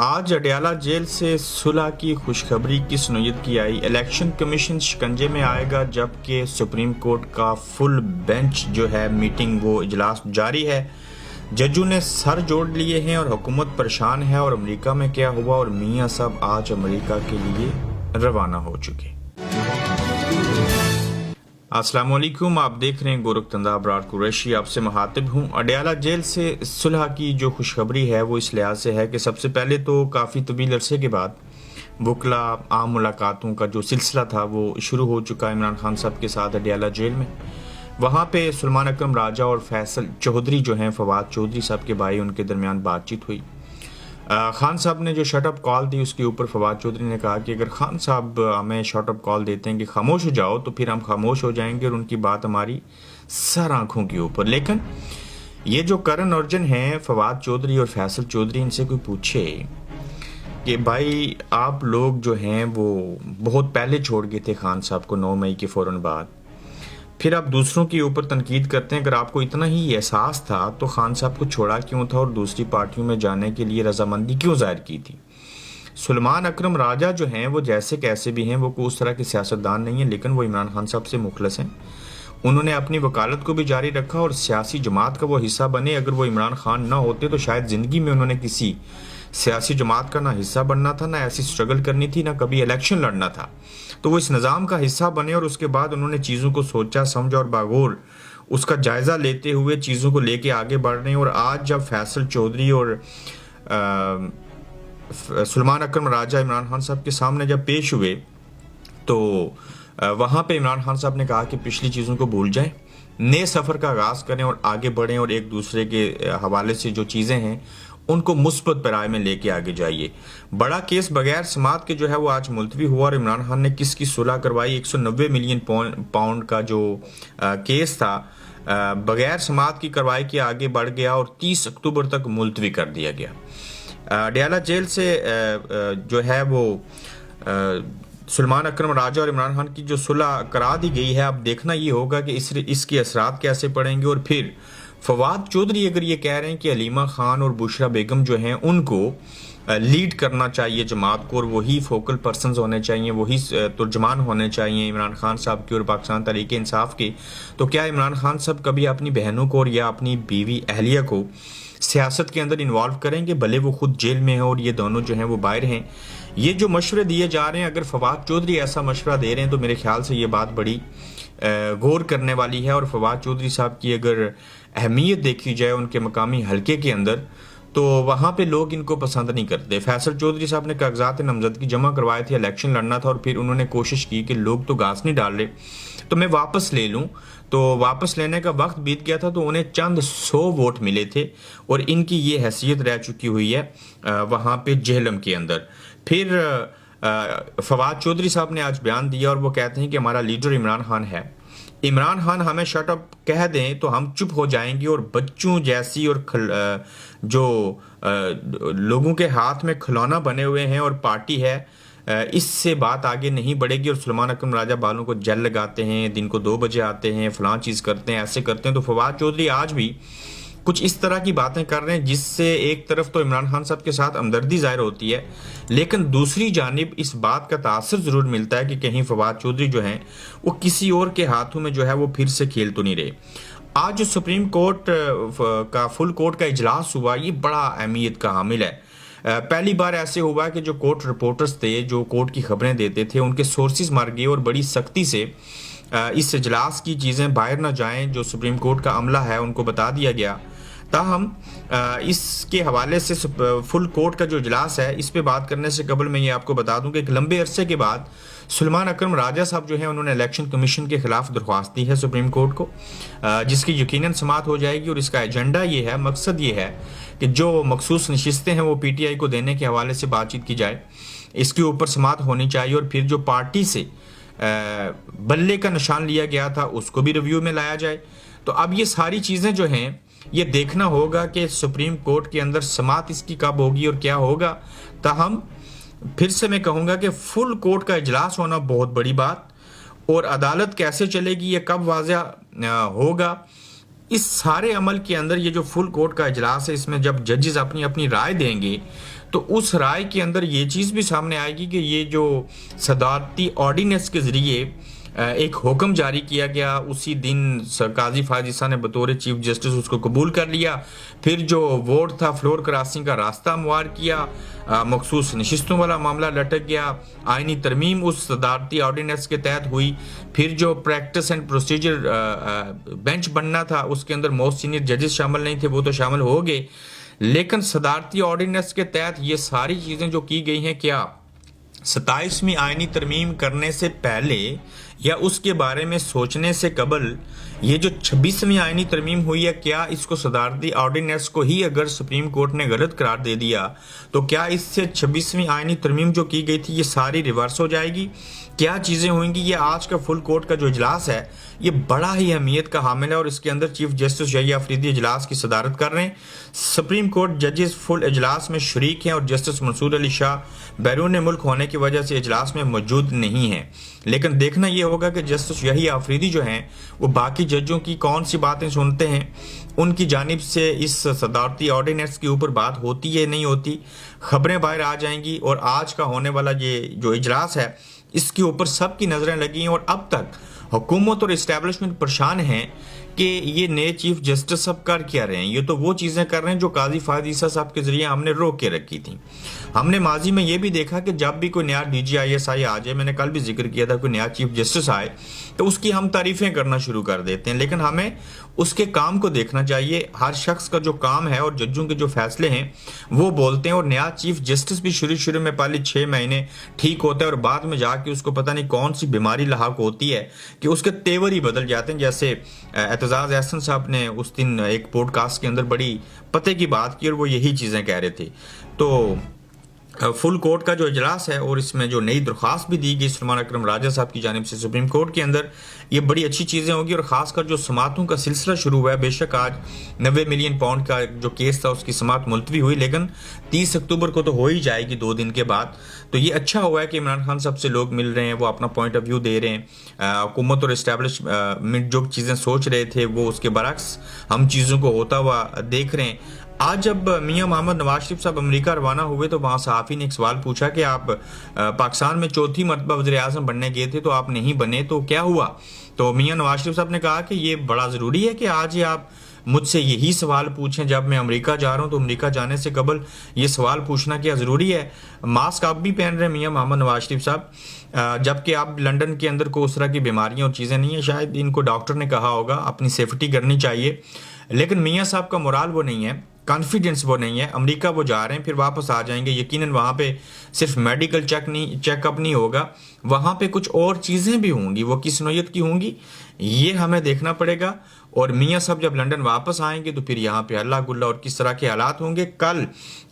आज अडयाला जेल से सुलह की खुशखबरी की सुनूयत की आई। इलेक्शन कमीशन शिकंजे में आएगा जबकि सुप्रीम कोर्ट का फुल बेंच जो है मीटिंग वो इजलास जारी है। जजों ने सर जोड़ लिए हैं और हुकूमत परेशान है। और अमेरिका में क्या हुआ और मियां साहब आज अमेरिका के लिए रवाना हो चुके। अस्सलाम वालेकुम, आप देख रहे हैं गोरखतंदा अबरार कुरैशी, आपसे मुखातिब हूँ। अडयाला जेल से सुलह की जो खुशखबरी है वो इस लिहाज से है कि सबसे पहले तो काफ़ी तवील अरसे के बाद वकला आम मुलाकातों का जो सिलसिला था वो शुरू हो चुका है इमरान खान साहब के साथ अडयाला जेल में। वहाँ पे सुलेमान अकरम राजा और फैसल चौधरी जो हैं, फवाद चौधरी साहब के भाई, उनके दरमियान बातचीत हुई। खान साहब ने जो शटअप कॉल दी उसके ऊपर फवाद चौधरी ने कहा कि अगर खान साहब हमें शटअप कॉल देते हैं कि खामोश हो जाओ तो फिर हम खामोश हो जाएंगे और उनकी बात हमारी सर आंखों के ऊपर। लेकिन ये जो करण अर्जुन हैं, फवाद चौधरी और फैसल चौधरी, इनसे कोई पूछे कि भाई आप लोग जो हैं वो बहुत पहले छोड़ गए थे खान साहब को 9 मई के फ़ौरन बाद, फिर आप दूसरों के ऊपर तनकीद करते हैं। अगर आपको इतना ही एहसास था तो खान साहब को छोड़ा क्यों था और दूसरी पार्टियों में जाने के लिए रजामंदी क्यों जाहिर की थी? सुलेमान अकरम राजा जो हैं वो जैसे कैसे भी हैं, वो कोई उस तरह के सियासतदान नहीं है, लेकिन वो इमरान खान साहब से मुखलस हैं। उन्होंने अपनी वकालत को भी जारी रखा और सियासी जमात का वो हिस्सा बने। अगर वो इमरान खान ना होते तो शायद ज़िंदगी में उन्होंने किसी सियासी जमात का ना हिस्सा बनना था, ना ऐसी स्ट्रगल करनी थी, ना कभी इलेक्शन लड़ना था। तो वो इस निज़ाम का हिस्सा बने और उसके बाद उन्होंने चीज़ों को सोचा समझा और बागौर उसका जायज़ा लेते हुए चीज़ों को लेके आगे बढ़ रहे हैं। और आज जब फैसल चौधरी और सुलेमान अकरम राजा इमरान खान साहब के सामने जब पेश हुए तो वहाँ पे इमरान खान साहब ने कहा कि पिछली चीज़ों को भूल जाएं, नए सफ़र का आगाज़ करें और आगे बढ़ें और एक दूसरे के हवाले से जो चीज़ें हैं उनको मुस्बत पैराए में लेके आगे जाइए। बड़ा केस बगैर समात के जो है वो आज मुलतवी हुआ और इमरान खान ने किसकी सुलह करवाई। 190 मिलियन पाउंड का जो केस था बगैर समात की करवाई के आगे बढ़ गया और 30 अक्टूबर तक मुलतवी कर दिया गया। अडयाला जेल से जो है वो सुलेमान अकरम राजा और इमरान खान की जो सुलह करा दी गई है। अब देखना ये होगा कि इसके असरात कैसे पड़ेंगे। और फिर फवाद चौधरी अगर ये कह रहे हैं कि अलीमा खान और बुशरा बेगम जो हैं उनको लीड करना चाहिए जमात को और वही फोकल पर्सन होने चाहिए, वही तुर्जमान होने चाहिए इमरान खान साहब के और पाकिस्तान तहरीक इंसाफ के, तो क्या इमरान खान साहब कभी अपनी बहनों को और या अपनी बीवी अहलिया को सियासत के अंदर इन्वॉल्व करेंगे, भले वो खुद जेल में हैं और ये दोनों जो हैं वो बाहर हैं? ये जो मशवरे दिए जा रहे हैं, अगर फवाद चौधरी ऐसा मशवरा दे रहे हैं तो मेरे ख्याल से ये बात बड़ी गौर करने वाली है। और फवाद चौधरी साहब की अगर अहमियत देखी जाए उनके मकामी हलके के अंदर तो वहाँ पे लोग इनको पसंद नहीं करते। फैसल चौधरी साहब ने कागजात नामजदगी जमा करवाए थे, इलेक्शन लड़ना था और फिर उन्होंने कोशिश की कि लोग तो घास नहीं डाल रहे तो मैं वापस ले लूँ। तो वापस लेने का वक्त बीत गया था तो उन्हें चंद 100 वोट मिले थे और इनकी ये हैसियत रह चुकी हुई है वहाँ पे जेहलम के अंदर। फिर फवाद चौधरी साहब ने आज बयान दिया और वो कहते हैं कि हमारा लीडर इमरान खान है, इमरान खान हमें शट अप कह दें तो हम चुप हो जाएंगे और बच्चों जैसी और जो लोगों के हाथ में खिलौना बने हुए हैं और पार्टी है, इससे बात आगे नहीं बढ़ेगी। और सुलेमान अकरम राजा बालों को जेल लगाते हैं, दिन को 2 बजे आते हैं, फलां चीज़ करते हैं, ऐसे करते हैं। तो फवाद चौधरी आज भी कुछ इस तरह की बातें कर रहे हैं जिससे एक तरफ तो इमरान खान साहब के साथ हमदर्दी जाहिर होती है, लेकिन दूसरी जानिब इस बात का तासर ज़रूर मिलता है कि कहीं फवाद चौधरी जो हैं वो किसी और के हाथों में जो है वो फिर से खेल तो नहीं रहे। आज जो सुप्रीम कोर्ट का फुल कोर्ट का इजलास हुआ, ये बड़ा अहमियत का हामिल है। पहली बार ऐसे हुआ कि जो कोर्ट रिपोर्टर्स थे, जो कोर्ट की खबरें देते थे, उनके सोर्सेज मर गए और बड़ी सख्ती से इस इजलास की चीज़ें बाहर ना जाएं, जो सुप्रीम कोर्ट का अमला है उनको बता दिया गया। ताहम इसके हवाले से फुल कोर्ट का जो इजलास है इस पे बात करने से कबल मैं ये आपको बता दूं कि एक लंबे अरसे के बाद सुलेमान अकरम राजा साहब जो हैं उन्होंने इलेक्शन कमीशन के खिलाफ दरख्वास्त दी है सुप्रीम कोर्ट को, जिसकी यकीनन समात हो जाएगी। और इसका एजेंडा ये है, मकसद ये है कि जो मखसूस नशिस्तें हैं वो PTI को देने के हवाले से बातचीत की जाए, इसके ऊपर समात होनी चाहिए। और फिर जो पार्टी से बल्ले का निशान लिया गया था उसको भी रिव्यू में लाया जाए। तो अब ये सारी चीज़ें जो हैं ये देखना होगा कि सुप्रीम कोर्ट के अंदर समात इसकी कब होगी और क्या होगा। ताहम फिर से मैं कहूँगा कि फुल कोर्ट का इजलास होना बहुत बड़ी बात, और अदालत कैसे चलेगी ये कब वाज़ह होगा इस सारे अमल के अंदर ये जो फुल कोर्ट का इजलास है, इसमें जब जजेस अपनी अपनी राय देंगे तो उस राय के अंदर ये चीज़ भी सामने आएगी कि ये जो सदारती ऑर्डिनेंस के ज़रिए एक हुक्म जारी किया गया, उसी दिन काजी फायज ईसा ने बतौर चीफ जस्टिस उसको कबूल कर लिया। फिर जो वोट था फ्लोर क्रॉसिंग का रास्ता हमवार किया, मखसूस नशिस्तों वाला मामला लटक गया, आइनी तरमीम उस सदारती ऑर्डिनेंस के तहत हुई। फिर जो प्रैक्टिस एंड प्रोसीजर बेंच बनना था उसके अंदर मोस्ट सीनियर जजेस शामिल नहीं थे, वो तो शामिल हो गए। लेकिन सदारती ऑर्डिनेंस के तहत ये सारी चीज़ें जो की गई हैं, क्या 27वीं आइनी तरमीम करने से पहले या उसके बारे में सोचने से कबल ये जो 26वीं आइनी तरमीम हुई है, क्या इसको सदारती ऑर्डिनेंस को ही अगर सुप्रीम कोर्ट ने गलत करार दे दिया तो क्या इससे 26वीं आइनी तरमीम जो की गई थी ये सारी रिवर्स हो जाएगी? क्या चीज़ें होंगी? ये आज का फुल कोर्ट का जो इजलास है ये बड़ा ही अहमियत का हामिल है और इसके अंदर चीफ जस्टिस यही अफरीदी इजलास की सदारत कर रहे हैं। सुप्रीम कोर्ट जजेस फुल इजलास में शरीक हैं और जस्टिस मंसूर अली शाह बैरून मुल्क होने की वजह से इजलास में मौजूद नहीं है। लेकिन देखना यह होगा कि जस्टिस यही अफरीदी जो हैं वो बाकी जजों की कौन सी बातें सुनते हैं, उनकी जानिब से इस सदारती ऑर्डिनेंस के ऊपर बात होती है नहीं होती, खबरें बाहर आ जाएंगी। और आज का होने वाला ये जो इजलास है इसके ऊपर सबकी नज़रें लगी हैं और अब तक हुकूमत और इस्टेब्लिशमेंट परेशान हैं कि ये नए चीफ जस्टिस सब कर क्या रहे हैं। ये तो वो चीज़ें कर रहे हैं जो काजी फायद ईसा साहब के ज़रिए हमने रोक के रखी थी। हमने माजी में ये भी देखा कि जब भी कोई नया DGISI आ जाए, मैंने कल भी जिक्र किया था, कोई नया चीफ जस्टिस आए तो उसकी हम तारीफ़ें करना शुरू कर देते हैं, लेकिन हमें उसके काम को देखना चाहिए। हर शख्स का जो काम है और जजों के जो फैसले हैं वो बोलते हैं। और नया चीफ जस्टिस भी शुरू में पहले 6 महीने ठीक होता है और बाद में जाके उसको पता नहीं कौन सी बीमारी लाहक होती है कि उसके तेवर ही बदल जाते हैं। जैसे एतजाज एहसन साहब ने उस दिन एक पॉडकास्ट के अंदर बड़ी पते की बात की और वो यही चीज़ें कह रहे थे। तो फुल कोर्ट का जो इजलास है और इसमें जो नई दरख्वास्त भी दी गई सलमान अकरम राजा साहब की जानिब से सुप्रीम कोर्ट के अंदर, ये बड़ी अच्छी चीज़ें होगी। और ख़ासकर जो समातों का सिलसिला शुरू हुआ है, बेशक आज 90 मिलियन पाउंड का जो केस था उसकी समात मुलतवी हुई, लेकिन 30 अक्टूबर को तो हो ही जाएगी 2 दिन के बाद। तो ये अच्छा हुआ है कि इमरान खान साहब से लोग मिल रहे हैं, वो अपना पॉइंट ऑफ व्यू दे रहे हैं। हुकूमत और इस्टेब्लिशमेंट जो चीज़ें सोच रहे थे वो उसके बरक्स हम चीज़ों को होता हुआ देख रहे हैं। आज जब मियां मोहम्मद नवाज शरीफ साहब अमेरिका रवाना हुए तो वहाँ सहाफ़ी ने एक सवाल पूछा कि आप पाकिस्तान में चौथी मरतबा वज़ीर-ए-आज़म बनने गए थे तो आप नहीं बने, तो क्या हुआ? तो मियां नवाज शरीफ साहब ने कहा कि ये बड़ा ज़रूरी है कि आज ही आप मुझसे यही सवाल पूछें जब मैं अमेरिका जा रहा हूँ, तो अमेरिका जाने से कबल ये सवाल पूछना क्या ज़रूरी है? मास्क आप भी पहन रहे हैं मियां मोहम्मद नवाज शरीफ साहब, जबकि आप लंदन के अंदर कोई उस तरह की बीमारियाँ और चीज़ें नहीं है। शायद इनको डॉक्टर ने कहा होगा अपनी सेफ्टी करनी चाहिए, लेकिन मियाँ साहब का मोराल वो नहीं है, कॉन्फिडेंस वो नहीं है। अमेरिका वो जा रहे हैं, फिर वापस आ जाएंगे, यकीनन वहाँ पे सिर्फ मेडिकल चेकअप नहीं होगा, वहाँ पे कुछ और चीज़ें भी होंगी, वो किस नौयत की होंगी ये हमें देखना पड़ेगा। और मियाँ साहब जब लंदन वापस आएंगे तो फिर यहाँ पे हल्ला गुल्ला और किस तरह के हालात होंगे। कल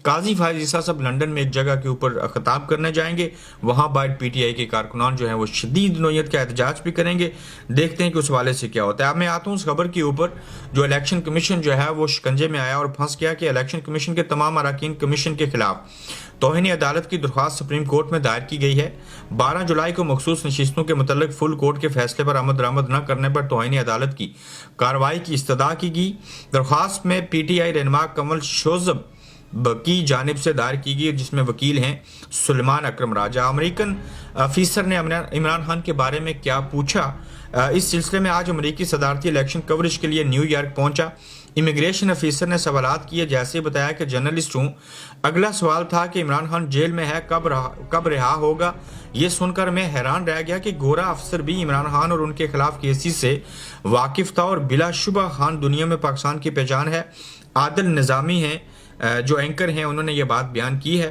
काजी फायज ईसा साहब लंदन में एक जगह के ऊपर खिताब करने जाएंगे, वहाँ बाहर PTI के कारकुनान जो हैं वो शदीद नौयत का एहतजाज भी करेंगे। देखते हैं कि उस वाले से क्या होता है। अब मैं आता हूँ उस खबर के ऊपर, जो इलेक्शन कमीशन जो है वो शिकंजे में आया और फंस गया कि इलेक्शन कमीशन के तमाम अरकान कमीशन के खिलाफ तौहीन अदालत की दरख्वास्त सुप्रीम कोर्ट में दायर की गई है। 12 जुलाई को मखसूस नशिस्तों के मतलब फुल कोर्ट के फैसले पर अमल दरामद न करने पर तौहीन अदालत की कार्रवाई की इस्तदा की गई। दरख्वास्त में PTI रहनुमा कमल शोजब की जानिब से दायर की गई, जिसमें वकील हैं सलमान अकरम राजा। अमेरिकन अफीसर ने इमरान खान के बारे में क्या पूछा, इस सिलसिले में आज अमेरिकी सदारती इलेक्शन कवरेज के लिए न्यूयॉर्क पहुंचा। इमिग्रेशन अफीसर ने सवालात किए, जैसे बताया कि जर्नलिस्ट हूँ। अगला सवाल था कि इमरान खान जेल में है, कब रिहा होगा। ये सुनकर मैं हैरान रह गया कि गोरा अफसर भी इमरान खान और उनके खिलाफ केसेस से वाकिफ था और बिलाशुबा खान दुनिया में पाकिस्तान की पहचान है। आदिल निज़ामी हैं जो एंकर हैं, उन्होंने ये बात बयान की है।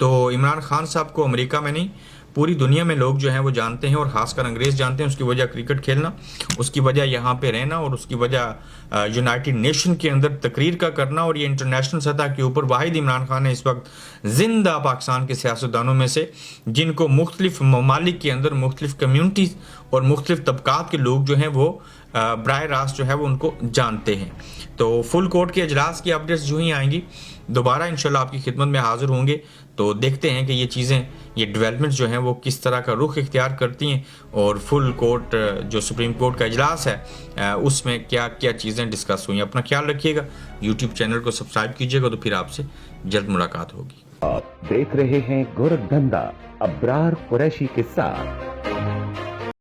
तो इमरान खान साहब को अमेरिका में नहीं पूरी दुनिया में लोग जो हैं वो जानते हैं और ख़ासकर अंग्रेज़ जानते हैं। उसकी वजह क्रिकेट खेलना, उसकी वजह यहाँ पे रहना और उसकी वजह यूनाइटेड नेशन के अंदर तकरीर का करना। और ये इंटरनेशनल सतह के ऊपर वाहिद इमरान खान है इस वक्त ज़िंदा पाकिस्तान के सियासतदानों में से, जिनको मुख्तलिफ ममालिक के अंदर मुख्तलिफ कम्यूनिटीज़ और मुख्तलिफ तबकात के लोग जो हैं वो बराह रास्त जो है वो उनको जानते हैं। तो फुल कोर्ट के अजलास की अपडेट्स जो ही आएंगी दोबारा इंशाल्लाह आपकी खिदमत में हाजिर होंगे, तो देखते हैं कि ये चीज़ें, ये डेवलपमेंट्स जो हैं वो किस तरह का रुख इख्तियार करती हैं, और फुल कोर्ट जो सुप्रीम कोर्ट का इजलास है उसमें क्या क्या चीज़ें डिस्कस हुई। अपना ख्याल रखिएगा, यूट्यूब चैनल को सब्सक्राइब कीजिएगा, तो फिर आपसे जल्द मुलाकात होगी। आप देख रहे हैं गोरखधंधा अब्रार कुरैशी के साथ।